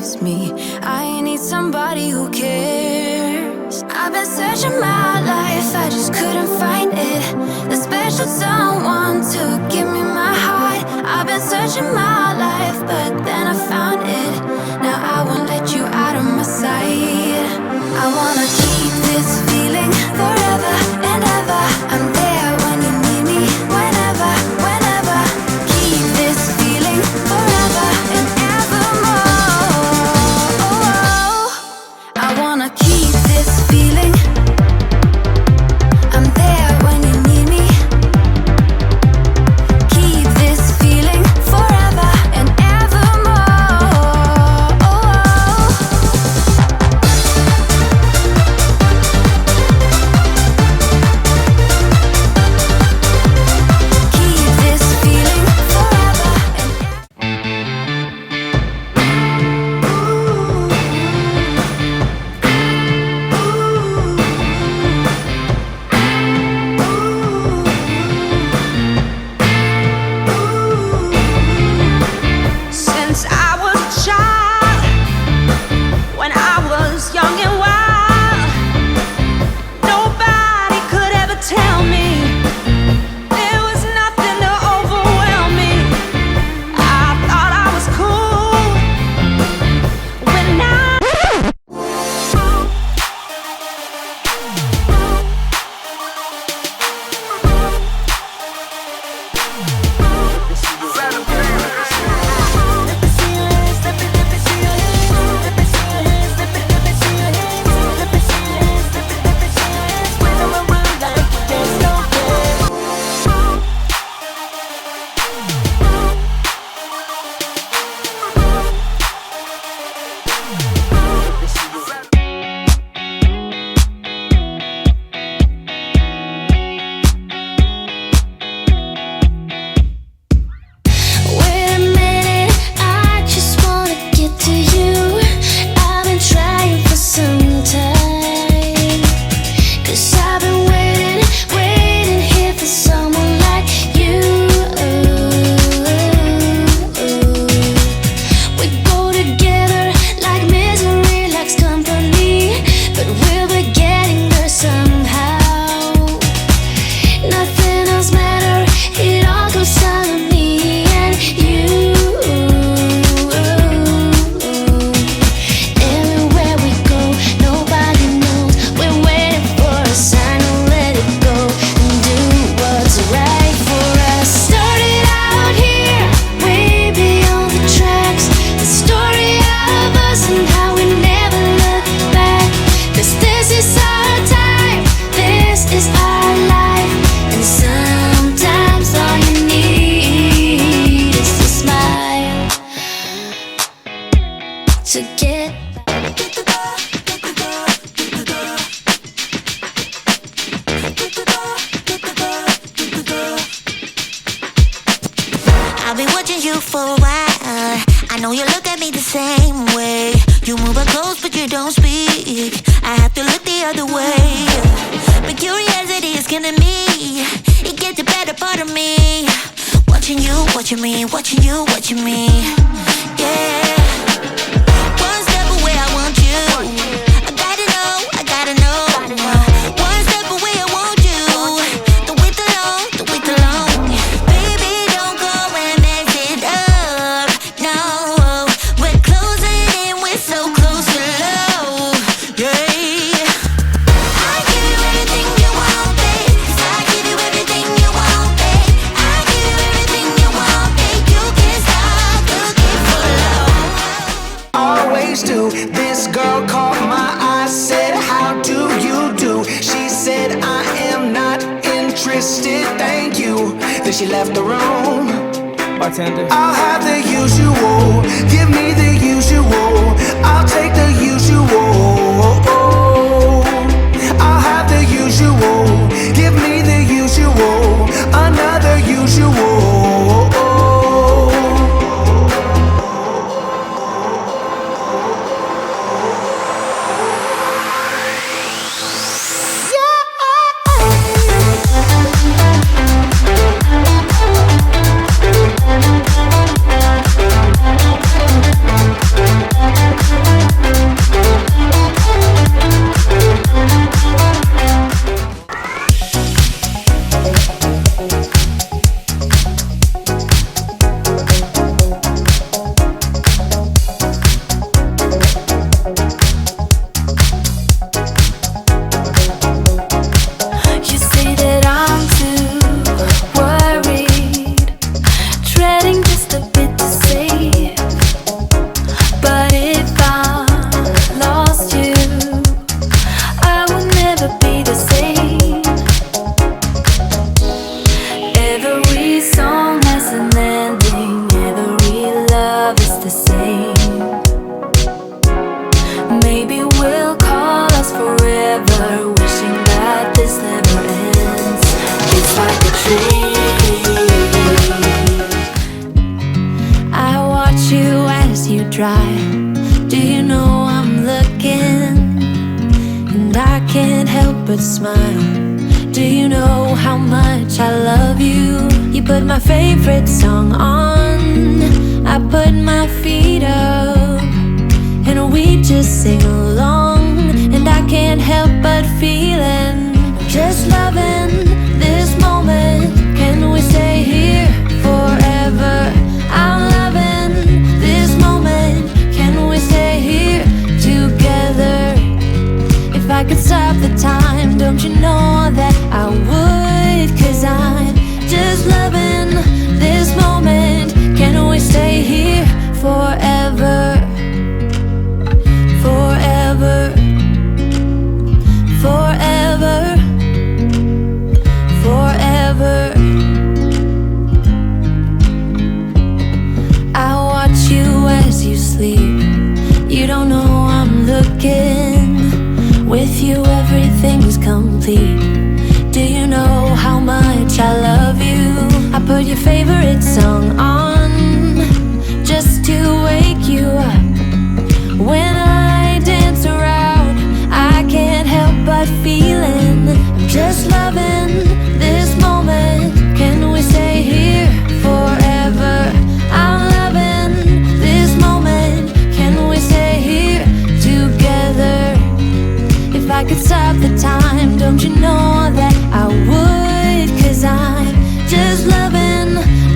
leaves me. I need somebody who cares. I've been searching my life, I just couldn't find it. The special someone to give me my heart. I've been searching my life, but then I found it. Now I won't let you out of my sight. I wanna keep this feeling forever and ever. I'm there when you need me, whenever, whenever. Keep this feeling forever and evermore. I wanna keep this feeling. I'm there when you need me. Keep this feeling forever and evermore. Keep this feeling forever and Since I was a child, when I was young and wild, nobody could ever tell me there was nothing to overwhelm me. I thought I was cool when I wait a minute, I just wanna get to you. I've been trying for some time, 'cause I've been waiting here for someone like you. We go together like misery likes company, but we'll be getting there somehow. Nothing else matters, it all comes down to me and you. Everywhere we go, nobody knows. We're waiting for a sign to let it go and do what's right for us. Started out here, way beyond the tracks. The story of us and how we never look back. 'Cause this is our time, this is our life. And sometimes all you need is to smile to get I've been watching you for a while. I know you look at me the same way. You move up close but you don't speak. I have to look the other way. But curiosity is killing me. It gets the better part of me. Watching you, watching me, watching you, watching me. Yeah. One step away, I want you. I gotta know, I gotta know. One step away, I want you. Don't wait too long, don't wait too long. Baby, don't go and mess it up. No, we're closing in, we're so close to love. Yeah. I give you everything you want, babe. 'Cause I give you everything you want, babe. I give you everything you want, babe. You can't stop looking for love. Always do. This girl caught my eye, said, "How do you do?" She said, "I am not interested, thank you." Then she left the room. Bartender. I'll have the usual. Give me the usual. I'll take the usual. I'll have the usual. Give me the usual. Another usual. you dry. Do you know I'm looking? And I can't help but smile. Do you know how much I love you? You put my favorite song on, I put my feet up, and we just sing along. And I can't help but feeling, just loving this moment. Can we stay here forever? I'm loving this moment. Can we stay here together? If I could stop the time, don't you know that I would? 'Cause I'm just loving this moment. Can we stay here forever? Forever. Forever. Forever. I watch you as you sleep. You don't know I'm looking. With you everything's complete. Do you know how much I love you? I put your favorite song on just to wake you up. When I dance around, I can't help but feeling, I'm just loving this moment. Can we stay here forever? I'm loving this moment. Can we stay here together? If I could stop the time, don't you know that I would? 'Cause I'm just loving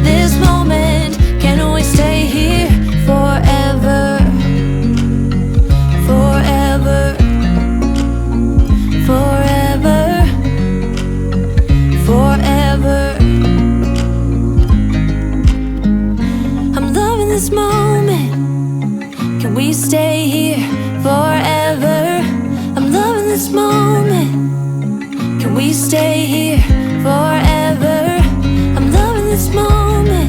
this moment. Can we stay here forever? Forever. Forever. Forever. I'm loving this moment. Can we stay here forever? I'm loving this moment. Can we stay here forever? I'm loving this moment.